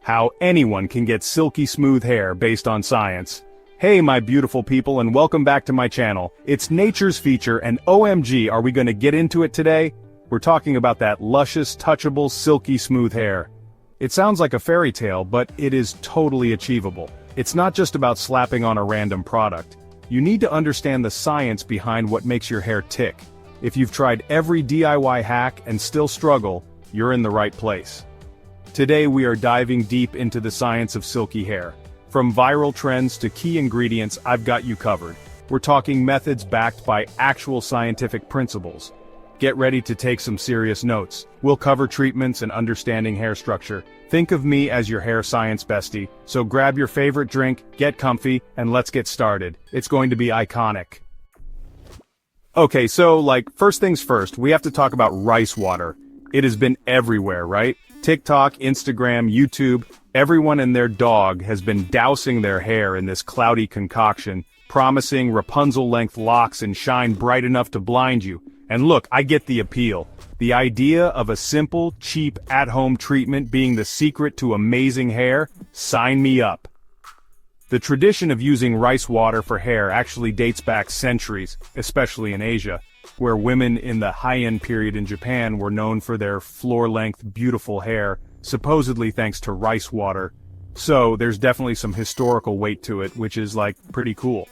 how anyone can get silky smooth hair based on science. Hey my beautiful people, and welcome back to my channel. It's nature's feature, and OMG, are we gonna get into it today? We're talking about that luscious, touchable, silky smooth hair. It sounds like a fairy tale, but it is totally achievable. It's not just about slapping on a random product. You need to understand the science behind what makes your hair tick. If you've tried every DIY hack and still struggle, you're in the right place. Today we are diving deep into the science of silky hair. From viral trends to key ingredients, I've got you covered. We're talking methods backed by actual scientific principles. Get ready to take some serious notes. We'll cover treatments and understanding hair structure. Think of me as your hair science bestie, so grab your favorite drink, get comfy, and let's get started. It's going to be iconic. Okay, so first things first, we have to talk about rice water. It has been everywhere, right? TikTok, Instagram, YouTube, everyone and their dog has been dousing their hair in this cloudy concoction, promising Rapunzel-length locks and shine bright enough to blind you. And look, I get the appeal. The idea of a simple, cheap, at-home treatment being the secret to amazing hair? Sign me up. The tradition of using rice water for hair actually dates back centuries, especially in Asia, where women in the Heian period in Japan were known for their floor-length, beautiful hair, supposedly thanks to rice water. So, there's definitely some historical weight to it, which is pretty cool.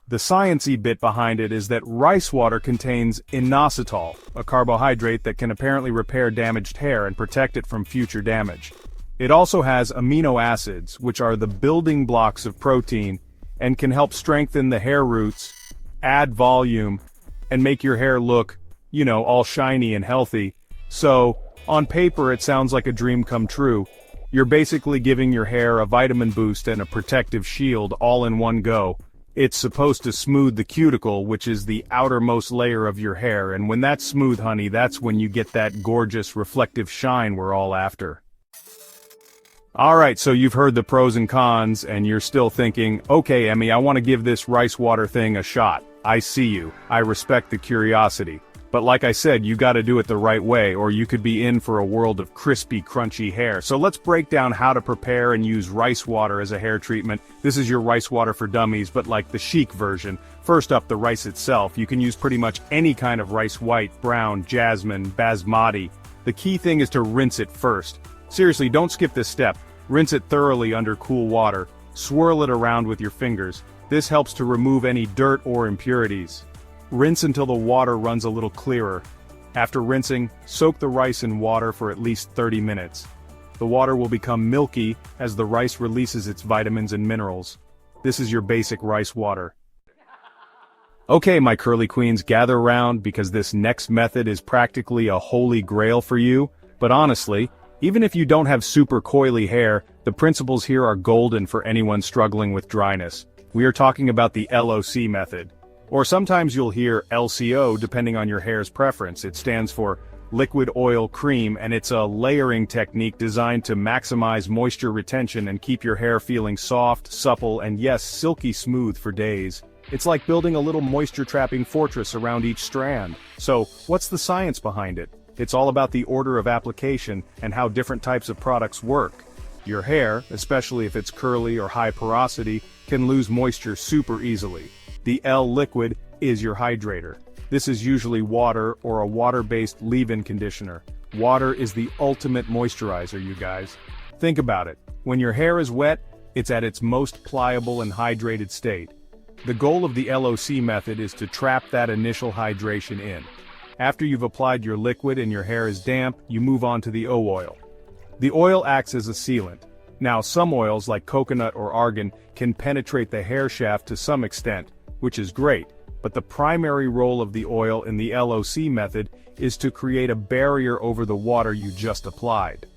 The science-y bit behind it is that rice water contains inositol, a carbohydrate that can apparently repair damaged hair and protect it from future damage. It also has amino acids, which are the building blocks of protein, and can help strengthen the hair roots, add volume, and make your hair look, all shiny and healthy. So, on paper it sounds like a dream come true. You're basically giving your hair a vitamin boost and a protective shield all in one go. It's supposed to smooth the cuticle, which is the outermost layer of your hair, and when that's smooth, honey, that's when you get that gorgeous reflective shine we're all after. Alright, so you've heard the pros and cons, and you're still thinking, okay Emmy, I want to give this rice water thing a shot. I see you. I respect the curiosity. But like I said, you gotta do it the right way, or you could be in for a world of crispy, crunchy hair. So let's break down how to prepare and use rice water as a hair treatment. This is your rice water for dummies, but the chic version. First up, the rice itself. You can use pretty much any kind of rice, white, brown, jasmine, basmati. The key thing is to rinse it first. Seriously, don't skip this step. Rinse it thoroughly under cool water. Swirl it around with your fingers. This helps to remove any dirt or impurities. Rinse until the water runs a little clearer. After rinsing, soak the rice in water for at least 30 minutes. The water will become milky as the rice releases its vitamins and minerals. This is your basic rice water. Okay, my curly queens, gather around because this next method is practically a holy grail for you, but honestly, even if you don't have super coily hair, the principles here are golden for anyone struggling with dryness. We are talking about the LOC method. Or sometimes you'll hear LCO depending on your hair's preference. It stands for liquid oil cream, and it's a layering technique designed to maximize moisture retention and keep your hair feeling soft, supple, and yes, silky smooth for days. It's like building a little moisture-trapping fortress around each strand. So, what's the science behind it? It's all about the order of application and how different types of products work. Your hair, especially if it's curly or high porosity, can lose moisture super easily. The L liquid is your hydrator. This is usually water or a water-based leave-in conditioner. Water is the ultimate moisturizer, you guys. Think about it. When your hair is wet, it's at its most pliable and hydrated state. The goal of the LOC method is to trap that initial hydration in. After you've applied your liquid and your hair is damp, you move on to the O oil. The oil acts as a sealant. Now, some oils like coconut or argan can penetrate the hair shaft to some extent, which is great, but the primary role of the oil in the LOC method is to create a barrier over the water you just applied.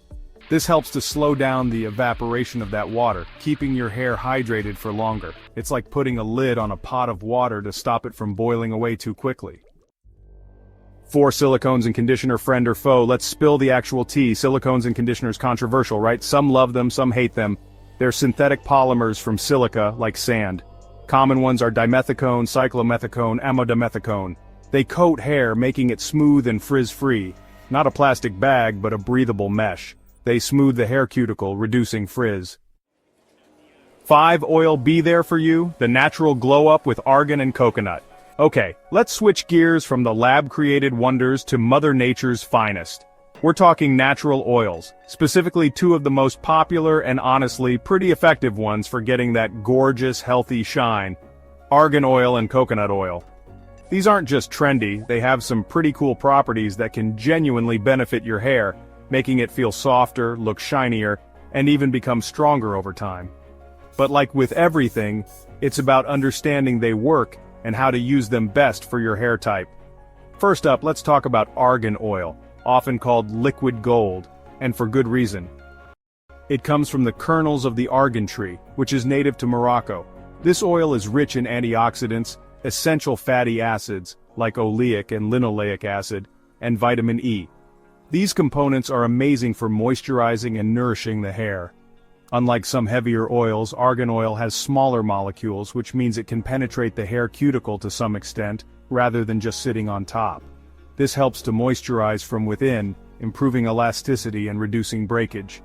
This helps to slow down the evaporation of that water, keeping your hair hydrated for longer. It's like putting a lid on a pot of water to stop it from boiling away too quickly. For silicones and conditioner, friend or foe, let's spill the actual tea. Silicones and conditioners controversial, right? Some love them, some hate them. They're synthetic polymers from silica, like sand. Common ones are dimethicone, cyclomethicone, amodimethicone. They coat hair, making it smooth and frizz-free. Not a plastic bag, but a breathable mesh. They smooth the hair cuticle, reducing frizz. 5. Oil be there for you, the natural glow-up with argan and coconut. Okay, let's switch gears from the lab-created wonders to Mother Nature's finest. We're talking natural oils, specifically two of the most popular and honestly pretty effective ones for getting that gorgeous, healthy shine: argan oil and coconut oil. These aren't just trendy, they have some pretty cool properties that can genuinely benefit your hair, making it feel softer, look shinier, and even become stronger over time. But like with everything, it's about understanding they work and how to use them best for your hair type. First up, let's talk about argan oil, often called liquid gold, and for good reason. It comes from the kernels of the argan tree, which is native to Morocco. This oil is rich in antioxidants, essential fatty acids, like oleic and linoleic acid, and vitamin E. These components are amazing for moisturizing and nourishing the hair. Unlike some heavier oils, argan oil has smaller molecules, which means it can penetrate the hair cuticle to some extent, rather than just sitting on top. This helps to moisturize from within, improving elasticity and reducing breakage.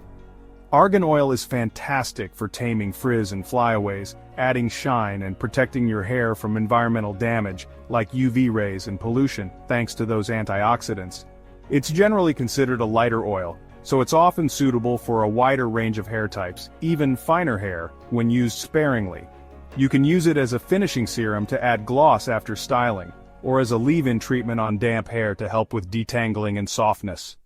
Argan oil is fantastic for taming frizz and flyaways, adding shine and protecting your hair from environmental damage, like UV rays and pollution, thanks to those antioxidants. It's generally considered a lighter oil, so it's often suitable for a wider range of hair types, even finer hair, when used sparingly. You can use it as a finishing serum to add gloss after styling, or as a leave-in treatment on damp hair to help with detangling and softness.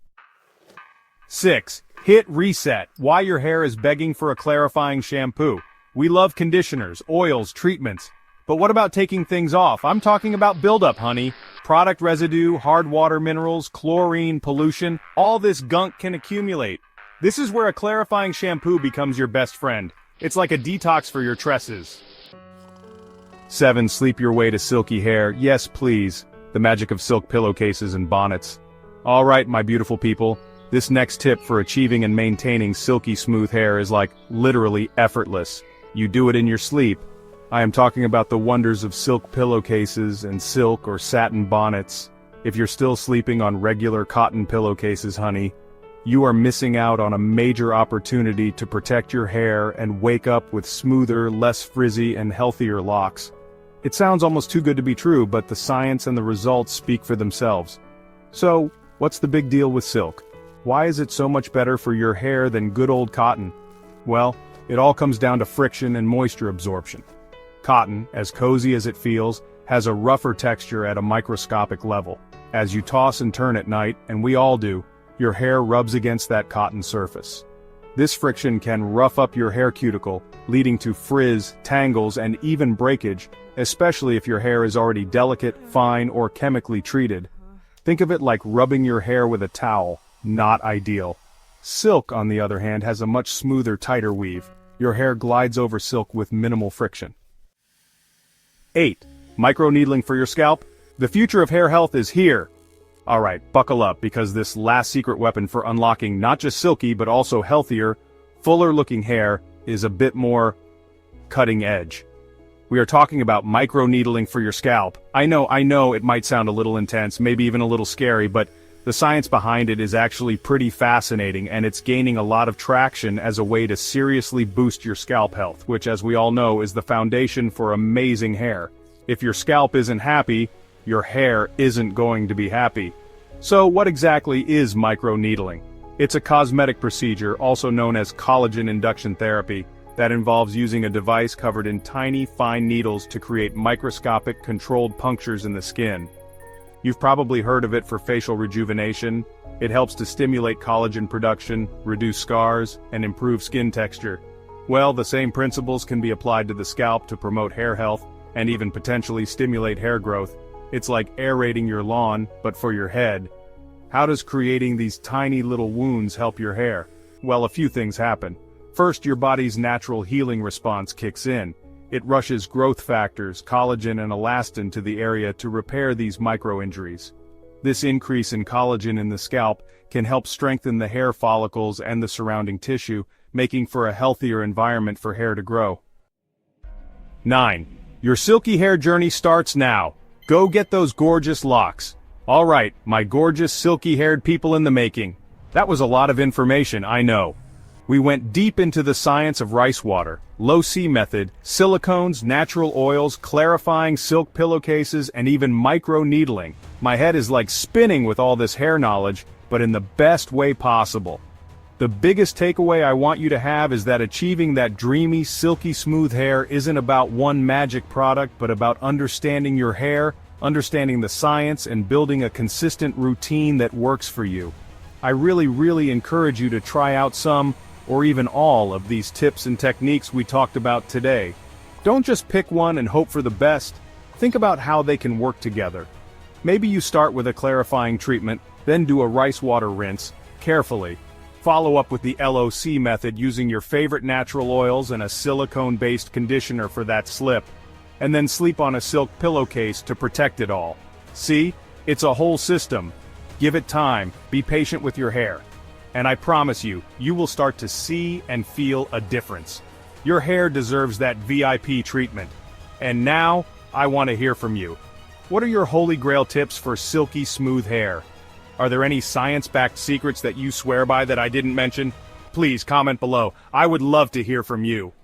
6. Hit reset. Why your hair is begging for a clarifying shampoo. We love conditioners, oils, treatments. But what about taking things off? I'm talking about buildup, honey. Product residue, hard water minerals, chlorine, pollution, all this gunk can accumulate. This is where a clarifying shampoo becomes your best friend. It's like a detox for your tresses. 7. Sleep your way to silky hair. Yes, please. The magic of silk pillowcases and bonnets. Alright, my beautiful people. This next tip for achieving and maintaining silky smooth hair is like literally effortless. You do it in your sleep. I am talking about the wonders of silk pillowcases and silk or satin bonnets. If you're still sleeping on regular cotton pillowcases, honey, you are missing out on a major opportunity to protect your hair and wake up with smoother, less frizzy, and healthier locks. It sounds almost too good to be true, but the science and the results speak for themselves. So, what's the big deal with silk? Why is it so much better for your hair than good old cotton? Well, it all comes down to friction and moisture absorption. Cotton, as cozy as it feels, has a rougher texture at a microscopic level. As you toss and turn at night, and we all do, your hair rubs against that cotton surface. This friction can rough up your hair cuticle, leading to frizz, tangles, and even breakage, especially if your hair is already delicate, fine, or chemically treated. Think of it like rubbing your hair with a towel. Not ideal. Silk, on the other hand, has a much smoother, tighter weave. Your hair glides over silk with minimal friction. 8. Microneedling for your scalp? The future of hair health is here. Alright, buckle up, because this last secret weapon for unlocking not just silky but also healthier, fuller-looking hair is a bit more cutting edge. We are talking about microneedling for your scalp. I know it might sound a little intense, maybe even a little scary, but the science behind it is actually pretty fascinating, and it's gaining a lot of traction as a way to seriously boost your scalp health, which, as we all know, is the foundation for amazing hair. If your scalp isn't happy, your hair isn't going to be happy. So what exactly is microneedling? It's a cosmetic procedure, also known as collagen induction therapy, that involves using a device covered in tiny, fine needles to create microscopic, controlled punctures in the skin. You've probably heard of it for facial rejuvenation. It helps to stimulate collagen production, reduce scars, and improve skin texture. Well, the same principles can be applied to the scalp to promote hair health, and even potentially stimulate hair growth. It's like aerating your lawn, but for your head. How does creating these tiny little wounds help your hair? Well, a few things happen. First, your body's natural healing response kicks in. It rushes growth factors, collagen and elastin to the area to repair these micro-injuries. This increase in collagen in the scalp can help strengthen the hair follicles and the surrounding tissue, making for a healthier environment for hair to grow. 9. Your silky hair journey starts now. Go get those gorgeous locks. Alright, my gorgeous silky-haired people in the making. That was a lot of information, I know. We went deep into the science of rice water, LOC Method, silicones, natural oils, clarifying silk pillowcases, and even microneedling. My head is like spinning with all this hair knowledge, but in the best way possible. The biggest takeaway I want you to have is that achieving that dreamy, silky smooth hair isn't about one magic product, but about understanding your hair, understanding the science, and building a consistent routine that works for you. I really encourage you to try out some, or even all, of these tips and techniques we talked about today. Don't just pick one and hope for the best. Think about how they can work together. Maybe you start with a clarifying treatment, then do a rice water rinse, carefully. Follow up with the LOC method using your favorite natural oils and a silicone-based conditioner for that slip. And then sleep on a silk pillowcase to protect it all. See? It's a whole system. Give it time, be patient with your hair. And I promise you, you will start to see and feel a difference. Your hair deserves that VIP treatment. And now, I want to hear from you. What are your holy grail tips for silky smooth hair? Are there any science-backed secrets that you swear by that I didn't mention? Please comment below. I would love to hear from you.